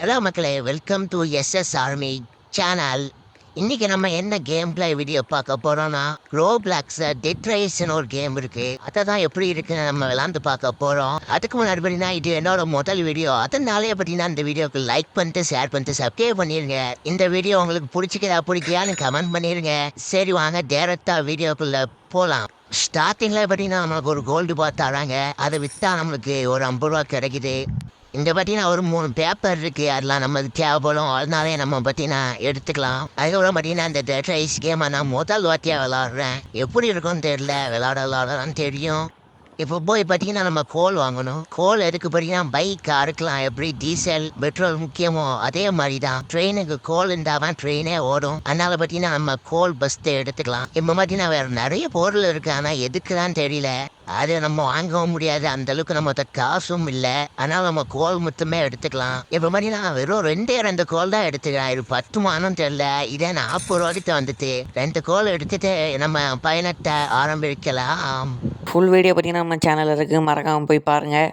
Hello மக்களே, welcome to SS army channel. இன்னைக்கு நம்ம என்ன கேம் பிளே வீடியோ பார்க்க போறோம்னா, ரோப்ளாக்ஸ்ல டெட் ரைஸ்னு ஒரு கேம் இருக்கு. அதை தான் எப்படி இருக்குன்னு நம்ம விளாண்டு பார்க்க போறோம். அதுக்கு முன்னாடி பார்த்தீங்கன்னா இது என்னோட முதல் வீடியோ. அதனாலே பார்த்தீங்கன்னா இந்த வீடியோக்கு லைக் பண்ணிட்டு ஷேர் பண்ணிட்டு சப்ஸ்கிரைப் பண்ணிருங்க. இந்த வீடியோ உங்களுக்கு பிடிச்சிக்கலையான்னு கமெண்ட் பண்ணிருங்க. சரி வாங்க டேரக்டா வீடியோக்குள்ள போலாம். ஸ்டார்டிங்ல பார்த்தீங்கன்னா நம்மளுக்கு ஒரு கோல்டு பார் தராங்க. அதை விற்றா நம்மளுக்கு ஒரு 50 ரூபா கிடைக்குது. இந்த பார்த்தீங்கன்னா ஒரு 3 பேப்பர் இருக்குது. அதெல்லாம் நம்மளுக்கு தேவைப்படும். அதனாலே நம்ம பார்த்தீங்கன்னா எடுத்துக்கலாம். அதுக்கப்புறம் பார்த்தீங்கன்னா இந்த டெட் ரைஸ் கேமை நான் முதல் வாட்டியாக விளாட்றேன். எப்படி இருக்கும்னு தெரியல. விளாடலான்னு தெரியும். இப்போ போய் பார்த்தீங்கன்னா நம்ம கோல் வாங்கணும். கோல் எதுக்கு பார்த்தீங்கன்னா பைக் அறுக்கலாம். எப்படி டீசல் பெட்ரோல் முக்கியமோ அதே மாதிரி தான் ட்ரெயினுக்கு கோல் இருந்தால் தான் ட்ரெயினே ஓடும். அதனால பார்த்தீங்கன்னா நம்ம கோல் பஸ்ஸை எடுத்துக்கலாம். இப்போ பார்த்தீங்கன்னா வேறு நிறைய பொருள் இருக்குது. ஆனால் எதுக்குதான் தெரியல. அது நம்ம வாங்கவும் முடியாது. அந்த அளவுக்கு நம்மகிட்ட காசும் இல்லை. அதனால நம்ம கோல் மட்டுமே எடுத்துக்கலாம். இப்போ பார்த்தீங்கன்னா வெறும் 2 கோல் தான் எடுத்துக்கலாம். இது 10 மானம் தெரியல. இதே 40 ரூபாய்க்கு வந்துட்டு 2 கோல் எடுத்துட்டு நம்ம பயணத்தை ஆரம்பிக்கலாம். ஃபுல் வீடியோ பார்த்தீங்கன்னா நம்ம சேனலில் இருக்குது, மறக்காமல் போய் பாருங்கள்.